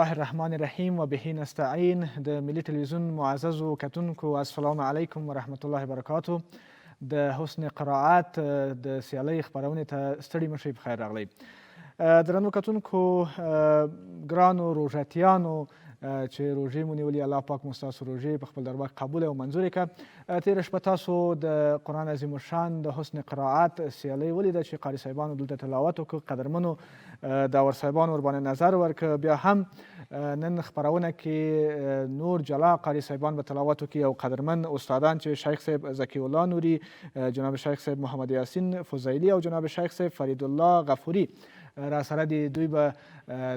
الله الرحمن الرحیم و به نستعین. د ملي تلویزیون معززو کتونکو السلام علیکم و رحمت الله وبرکاتو. د حسن قرائت د سیالۍ خپرونې ته ستړي مشئ، په خیر راغلی. درنو کتونکو، ګرانو روژتیانو چې روژې مو نیولي، الله پاک مو ستاسو روژې په خپل دربار قبول او منظورې کړه. تېره شپه تاسو د قرآن عظیم الشان د حسن قرائت سیالۍ ولیده چې قاري صاحبانو دلته تلاوت وکړ. قدرمنو داور صاحبانو ورباندې نظر ورکړ. بیا هم نن خپرونه کې نور جلا قاري صاحبان به تلاوت وکړي او قدرمن استادان چې شیخ صاحب ذکی الله نوري، جناب شیخ صاحب محمد یاسین فضیلی او جناب شیخ صاحب فرید الله غفوري را سره دي. دوی به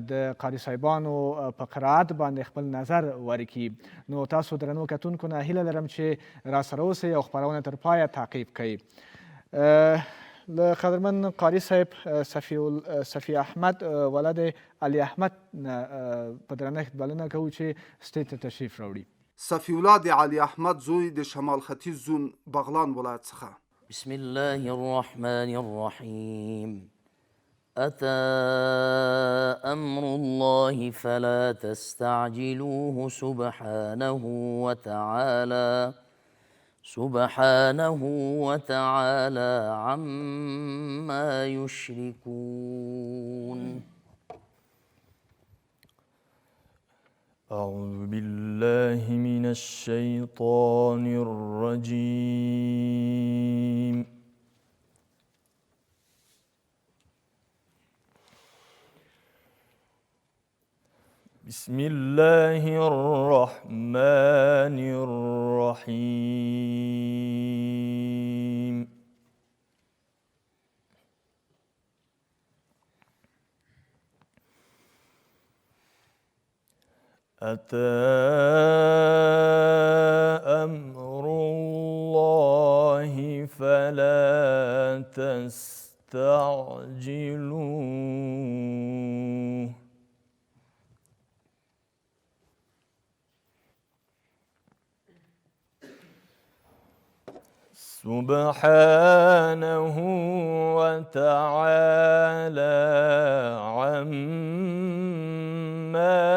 د قاري صاحبانو په قرائت باندې خپل نظر ورکړي. نو تاسو درنو کتونکو نه هیله لرم چې را سره اوسئ او خپرونه تر پایه تعقیب کړئ. له قدرمن قاري صاحب صفی احمد ولد علي احمد په درنښت بلنه کوو چې سټیج ته تشریف راوړي. صفی الله د علي احمد زوی د شمال ختیځ زون بغلان ولایت څخه. بسم الله الرحمن الرحیم. أتى أمر الله فلا تستعجلوه سبحانه وتعالى عما يشركون. أعوذ بالله من الشيطان الرجيم. بسم الله الرحمن الرحيم. أتى أمر الله فلا تستعجلوه سبحانه وتعالى عما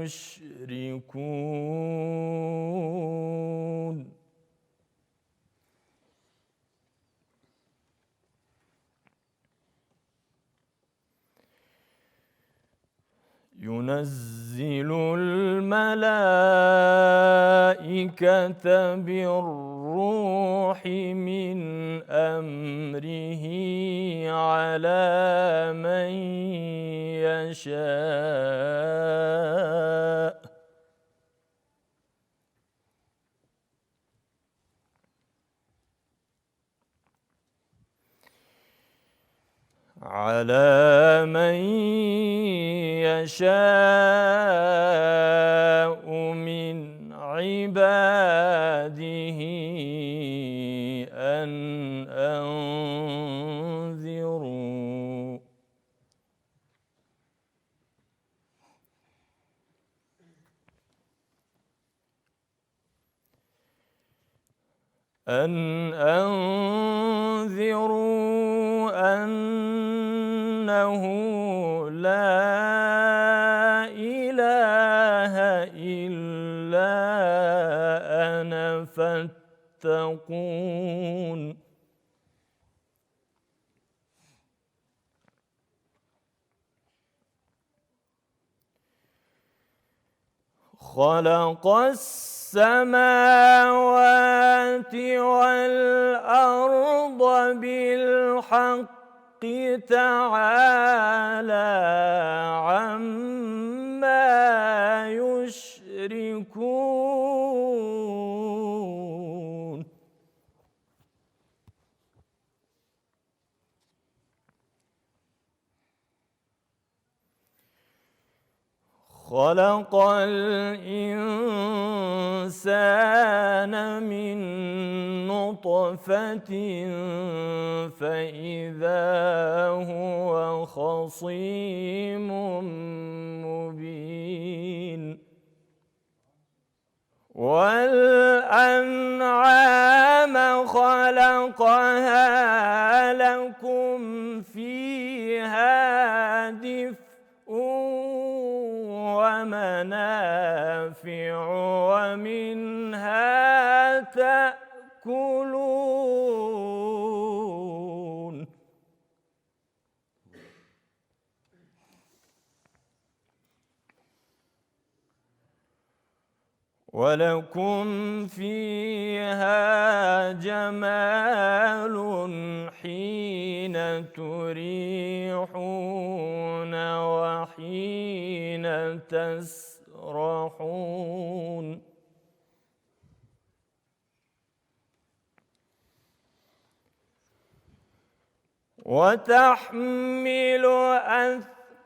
يشركون. ينزل الملائكة بالروح من أمره على من يشاء من عباده أن أنذروا أنه لا إله إلا أنا فاتقون. خلق السماوات والأرض بالحق تعالى عما يشركون. خلق الإنسان من نطفة فإذا هو خصيم مبين. والأنعام خلقها لكم فيها دفء ومنافع ومنها تأكلون ولكم فيها جمال حين تريحون وحين تسرحون وتحمل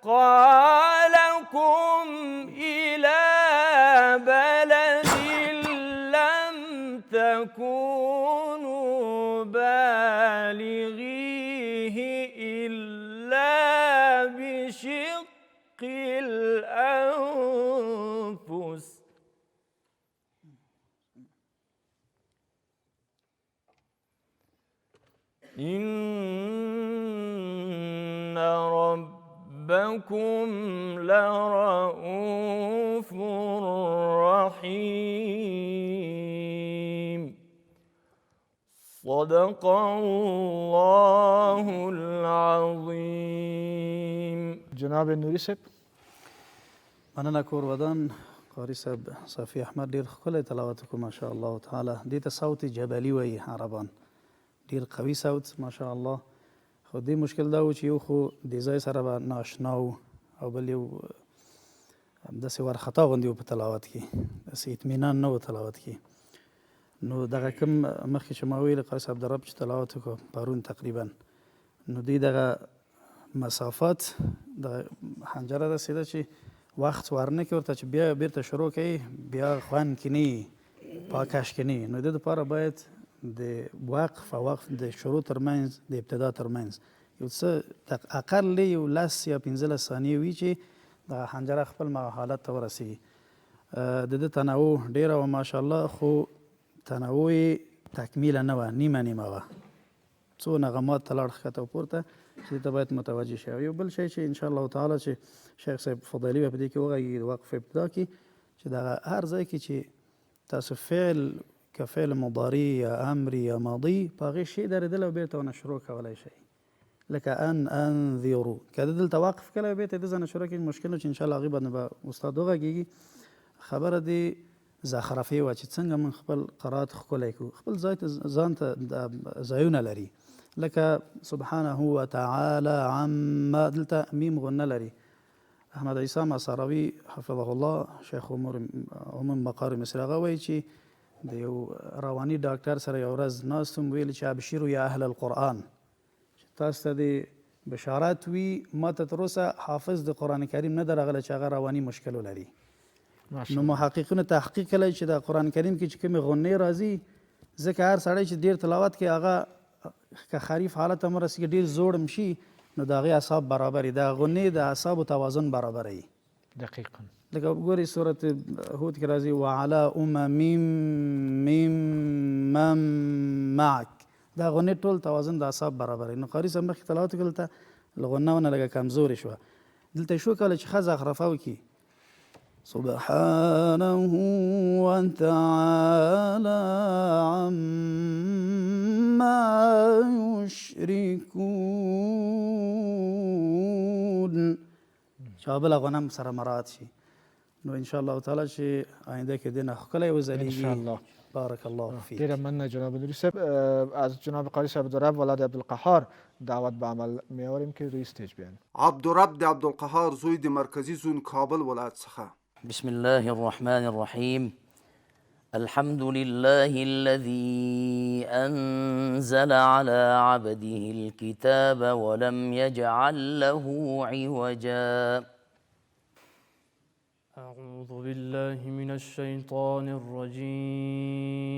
أثقالكم إلى بلد لم تكونوا بالغيه إلا بشق الأنفس إن ربكم لرؤوف رحيم صدق الله العظيم. جناب نوري صاحب. مننه کور ودان قاری صاحب صافی احمد ډیر ښکلی تلاوت وکړو ماشاء الله تعالی. دې ته صوت جبلي وایي عربان، ډیر قوي صوت ماشاء الله. خو دې مشکل دا و چې یو خو دې ځای سره به ناشنا و او بل یو همداسې وارخطا غوندې و په تلاوت کې، داسې اطمینان نه و تلاوت کې. نو دغه کوم مخکې چې ما ویل قاری صاحب د رب چې تلاوت وکړو پرون تقریبا، نو دوی دغه مسافات د حنجره داسې ده چې وخت ورنه کې ورته چې بیا بیرته شروع کوي بیا خوند کې نه پاکش کې نه. نو د دې دپاره باید د وقف او وقف د شروع ترمنځ د ابتدا ترمنځ یو څه اقل یو 10 یا 15 ثانیې وي چې دغه حنجره خپل حالت ته ورسېږي. د ده تنوع ډېره وه ماشاءالله، خو تنوع یې تکمیله نه وه، نیمه نیمه وه. څو نغمات ته لاړ ښکته او پورته چې دې ته باید متوجه شي. یو بل شی چې انشاءالله تعالی چې شیخ صاحب فضیلي به په دې کې وغږېږي د وقف ابتدا کې، چې دغه هر ځای کې چې تاسو فعل که فعل مضارع یا امر یا ماضي په هغې شی درېدلی او بېرته ونه شروع کولی شئ، لکه ان انذرو. که د دلته وقف کړی او بېرته یې دلته نه شروع کړي مشکل نو چې انشاءالله هغې باندې به استاد وغږېږي. خبره دې زخرفې وه چې څنګه موږ خپل قرات ښکلی کړو. خپل ځای ته ځان ته ځایونه لري، لکه سبحانه وتعالی عما، دلته میم غنه لري. احمد عیسی مساروي حفظه الله شیخ عموم مقار مصر هغه وایي چې د یو رواني ډاکټر سره یو ورځ ناست وم، ویل چې ابشرو یا اهل القرآن، چې تاسو ته د بشارت وي ما ته تر اوسه حافظ د قرآن کریم نه ده راغلی چې هغه رواني مشکل ولري. نو محققینو تحقیق کړی چې د قرآن کریم کې چې کومې غنې راځي، ځکه هر سړی چې ډېر تلاوت کوي هغه که خریف حالت ته هم رسېږي ډېر زوړ هم شي نو د هغې اعصاب برابر وي، د غنې د اعصابو توازن برابروي. دقیقا لکه ګورې صورت هود کې راځي وعلى امم ممن معک، دا غنې ټول توازن د اعصاب برابروي. نو قاري صاحب مخکې تلاوت وکړل ته له غنهونه لږه کمزورې شوه، دلته یې شو کولی چې ښه زخرفه وکړي سبحانه وتعالى عما يشركون، چې بله غنم سره مراعات شي. نو انشاءالله تعالی چې آینده کې دې نه ښکلی وځلیږي. انشاءالله. بارک الله فیک. ډېره مننه جناب نوری صاحب. از جناب قاری صاحب عبدالرب ولد عبدالقهار دعوت به عمل می‌آوریم که روی استیج بیان. عبدالرب د عبدالقهار زوی د مرکزي زون کابل ولایت څخه. بسم الله الرحمن الرحيم. الحمد لله الذي أنزل على عبده الكتاب ولم يجعل له عوجا. أعوذ بالله من الشيطان الرجيم.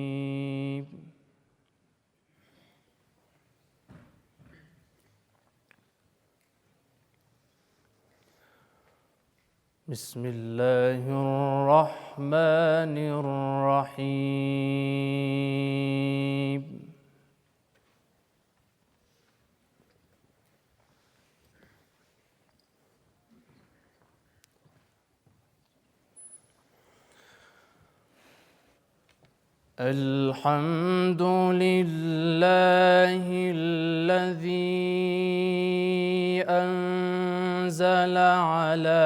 بسم الله الرحمن الرحيم. الحمد لله الذي أنزل على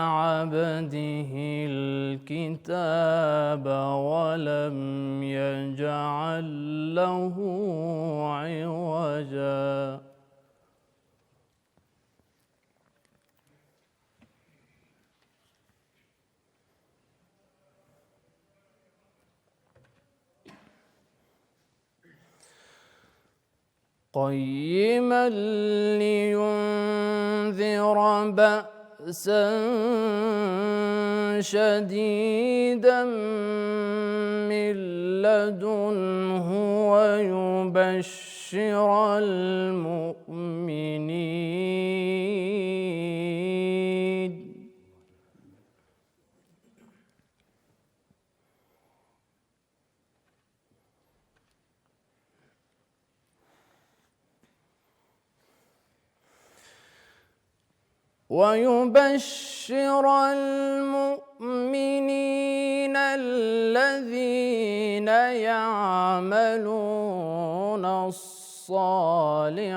عبده الكتاب ولم يجعل له عوجا. قيما لينذر بأسا شديدا من لدنه ويبشر المؤمنين الذين يعملون الصالحات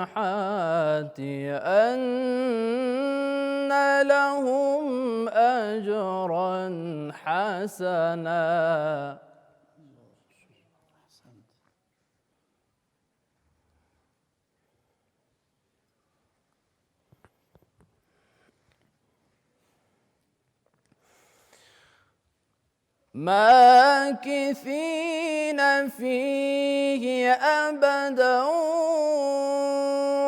أن لهم أجرا حسنا. ماكثين فيه أبدا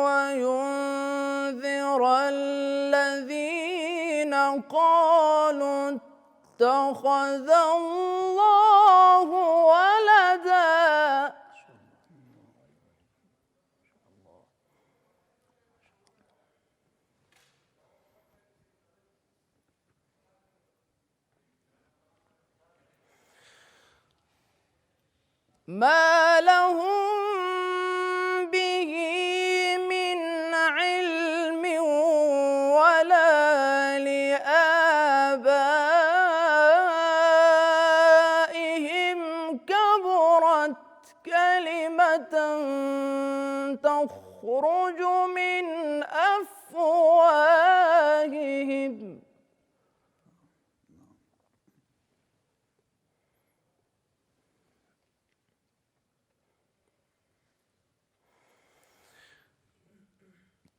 وينذر الذين قالوا اتخذ الله ولدا. ما لهم به من علم ولا لآبائهم كبرت كلمة تخرج من أفواههم.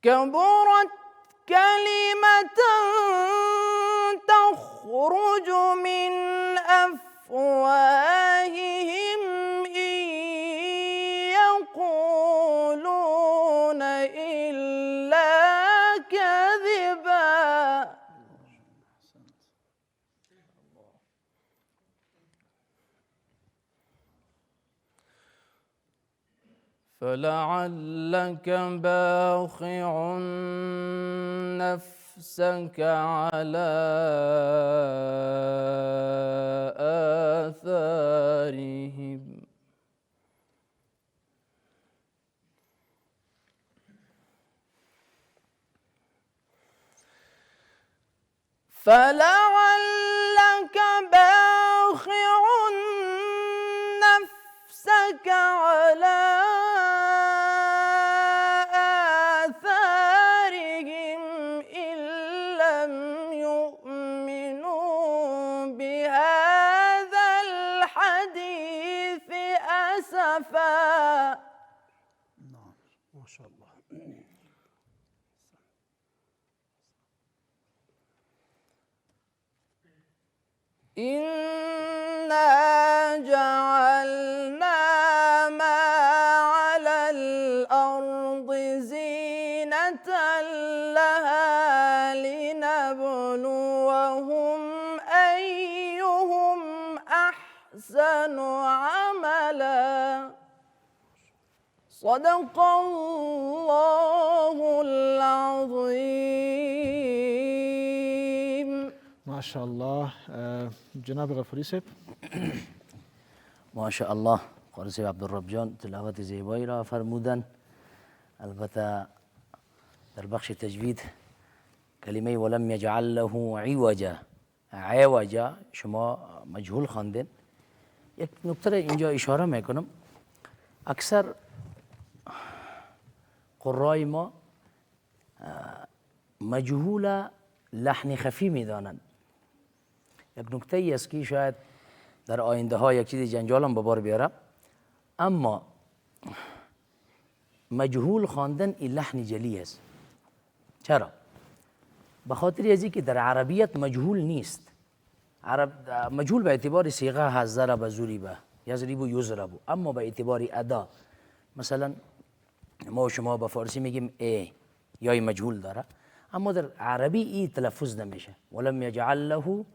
كبرت كلمة تخرج من أفواههم إن يقولون إلا كذبا. فلعلك باخع نفسك على آثارهم فلعلك باخع نفسك على آثارهم إن لم يؤمنوا بهذا الحديث أسفا. ما شاء الله. إنا جعلنا ما على الأرض زينة لها لنبلوهم أيهم أحسن عملا. صدق الله العظيم. ماشاءالله. جناب غفوری صاحب. ماشاءالله قاری صاحب عبدالرب جان تلاوت زیبایی را فرمودن. البته در بخش تجوید کلمه ولم یجعل له عوجا، عوجا شما مجهول خواندین، یک نکته اینجا اشاره میکنم. اکثر قرای ما مجهول لحن خفی میدانند. یک نکته ای است که شاید در آینده ها یک چیز جنجال هم به بار بیاره، اما مجهول خواندن این لحن جلی است. چرا؟ به خاطر از اینکه در عربیت مجهول نیست. مجهول به اعتبار صیغه هست، ضرب ضریب یضرب یضرب، اما به اعتبار ادا مثلا ما و شما به فارسی میگیم ای یا مجهول داره، اما در عربی ای تلفظ نمیشه. ولم یجعل له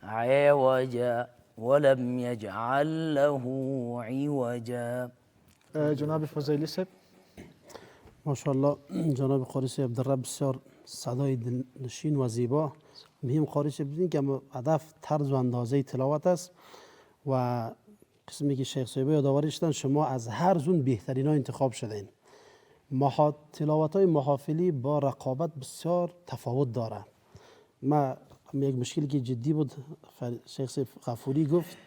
عوجا، ولم یجعل له عوجا. جناب فضیلی صاحب. ماشاءالله جناب قاری صاحب عبدالرب بسیار صدای دلنشین و زیبا. مهم قاری صاحب دیدین که هدف طرز و اندازه تلاوت است و قسمی که شیخ صاحب یادآوری شدن شما از هر زون بهترین ها انتخاب شدین. تلاوت های محافلی با رقابت بسیار تفاوت داره. ما یک مشکلی که جدی بود شیخ صاحب غفوری گفت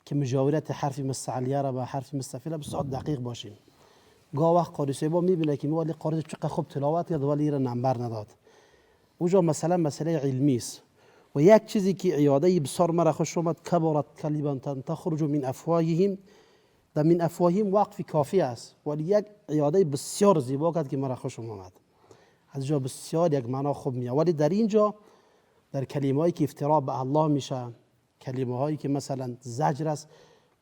که مجاورت حرف مستعلیه را به حرف مستفیل بسیار دقیق باشیم. گاه وقت قاری صاحب میبینه که ولی قاری چقدر خوب تلاوت کرد ولی را نمبر نداد. اونجا مثلا مسئله علمی است و یک چیزی که عیاده بسیار مرا خوش اومد کبرت کلمه تخرج من افواههم، در من افواههم وقف کافی است ولی یک عیاده بسیار زیبا کرد که مرا خوش اومد. از جا بسیار یک معنا خوب میاد، ولی در اینجا در کلمه هایی که افترا به الله میشه، کلمه هایی که مثلا زجر است،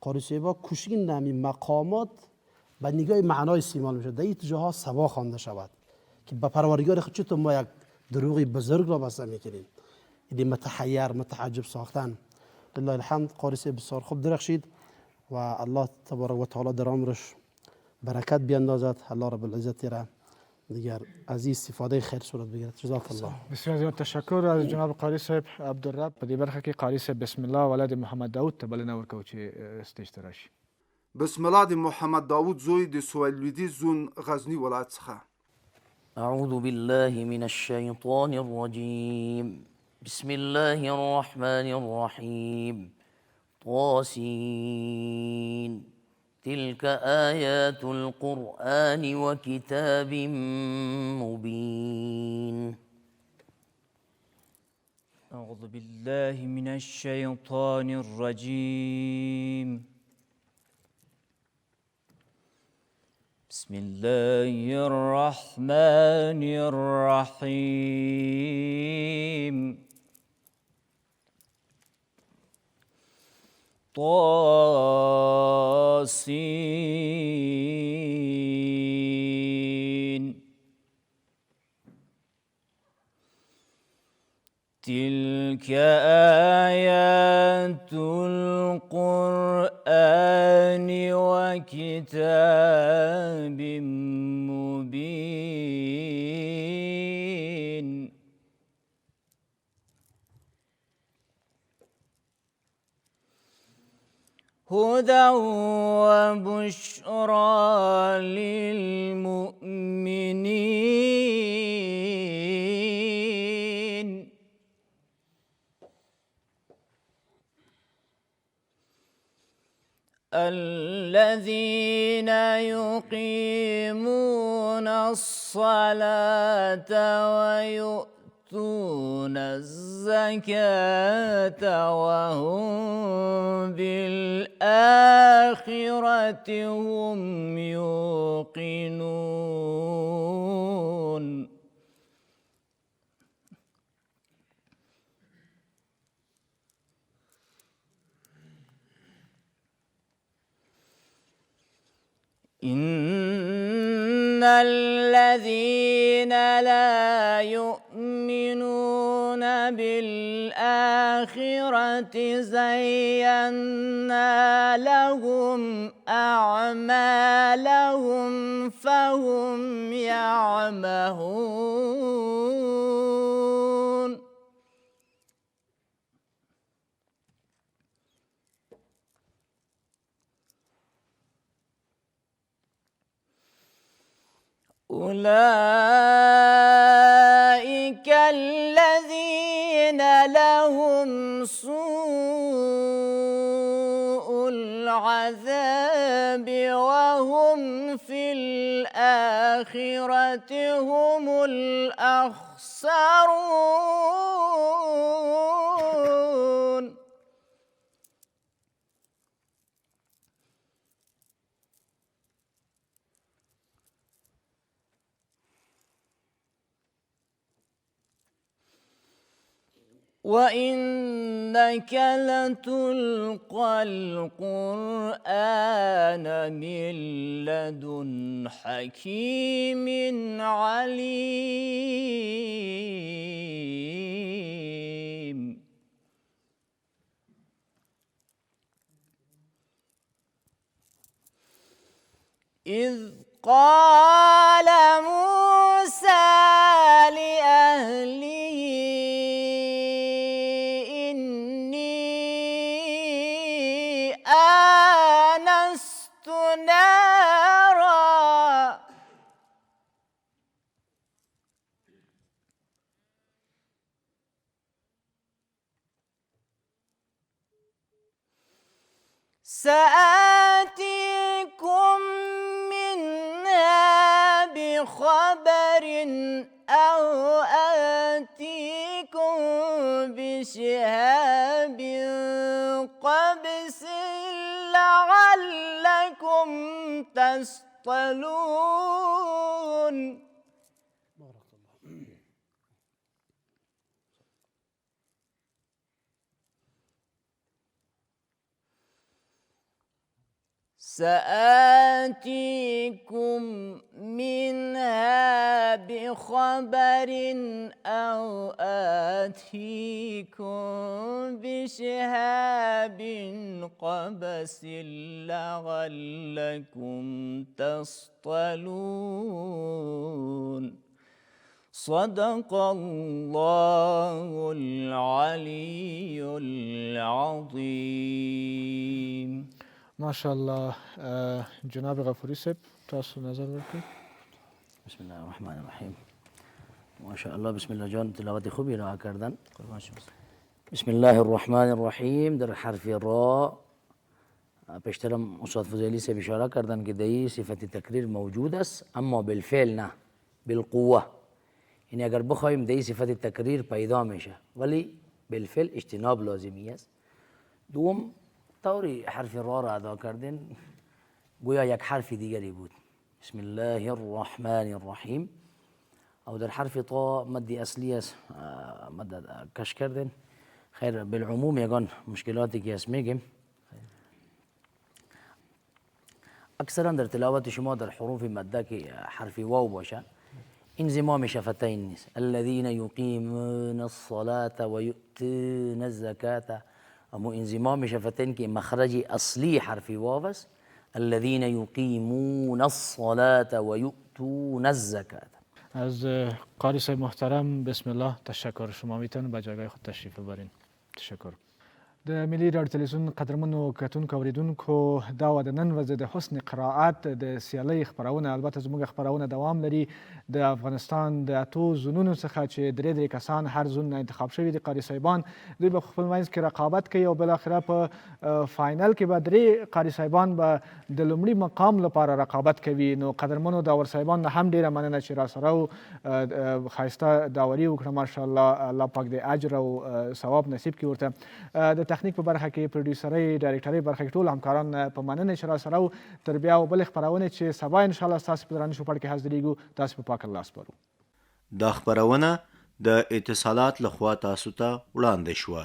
قاری صاحب کوشیدن این مقامات به نگاه معنای استعمال میشه. در این جاها سوا خوانده شود که به پروردگار خود چطور ما یک دروغی بزرگ را بسته میکنیم. این متحیر متعجب ساختن. لله الحمد قاری صاحب بسیار خوب درخشید و الله تبارک و تعالی در عمرش برکت بیندازد. الله رب العزت را دیگر از این استفاده خیر صورت بگیرد. جزاک الله. بسیار زیاد تشکر از جناب قاری صاحب عبدالرب. په دې برخه کې قاری صاحب بسم الله ولد محمد داود ته بلنه ورکوو چې سټیج ته راشي. بسم الله د محمد داود زوی د سویل لویدیځ زون غزنی ولایت څخه. أعوذ بالله من الشيطان الرجيم. بسم الله الرحمن الرحيم. طاسين. تلك آيات القرآن وكتاب مبين. أعوذ بالله من الشيطان الرجيم. بسم الله الرحمن الرحيم. طاسين. تلك آيات القرآن وكتاب مبين. هدى وبشرى للمؤمنين. الذين يقيمون الصلاة ويؤتون الزكاة وهم بالآخرة هم يوقنون. إن الذين لا يؤمنون بالآخرة زينا لهم أعمالهم فهم يعمهون. أولئك الذين لهم سوء العذاب العذاب وهم في الآخرة هم الأخسرون. وإنك لتلقى القرآن من لدن حكيم عليم. إذ قال موسى لأهله آنست نارا سآتيكم منها بخبر أو آتيكم بشهاب قبس لعلكم تصطلون. سآتيكم منها بخبر أو آتيكم بشهاب قبس لعلكم تصطلون. صدق الله العلي العظيم. ماشاءالله. جناب غفوری صاحب تاسو نظر ورکړئ. بسم الله الرحمن الرحیم. ماشاءالله بسم الله جان تلاوت خوبی را کردن. بسم الله الرحمن الرحیم. در حرف را پیشترم استاد فضیلی سے اشاره کردن که دهی صفت تکریر موجود است اما بالفعل نه، بالقوه. یعنی اگر بخوایم دهی صفت تکریر پیدا میشه ولی بالفعل اجتناب لازمی است. دوم طوری حرف را را ادا کردن گویا یک حرف دیگری بود. بسم الله الرحمن الرحیم. او در حرف طا مدی اصلی است، مد کش کردن. خیر بالعموم یگان مشکلاتی که هست میگیم. اکثرا در تلاوت شما در حروف مده که حرف واو باشه انضمام شفتین نیست. الذين يقيمون الصلاة ويؤتون الزكاة. اما انضمام شفتین که مخرج اصلی حرف واو است. الذين يقيمون الصلاة ويؤتون الزكاة. از قاری صاحب محترم بسم الله تشکر. شما میتونید به جایگاه خود تشریف ببرین. تشکر. د ملي رادیو تلویزیون قدرمنو کتونکو اوریدونکو دا و د نن ورځې د حسن قرائت د سیالۍ خپرونه، البته زموږ خپرونه دوام لري د افغانستان د اتو زونونو څخه چې درې کسان هر زون نه انتخاب شوي دي قاري صاحبان. دوی به خپل منځ کې رقابت کوي او بالاخره په فاینل کې به درې قاري صاحبان به د لومړي مقام لپاره رقابت کوي. نو قدرمنو داور صاحبان نه هم ډیره مننه چې راسره ښایسته داوري وکړه. ماشاءالله الله پاک دې اجر او ثواب نصیب کړي ورته. د تخنیک په برخه کې پروډیوسرۍ ډایرکټرۍ برخه کې ټول همکاران په مننه چې راسره وو. تر بیا بلې خپرونې چې سبا انشاءالله ستاسو په درانه شوپړ کې حاضرېږو تاسو په پاک الله سپارو. دا خپرونه د اتصالات لخوا تاسو ته وړاندې شوه.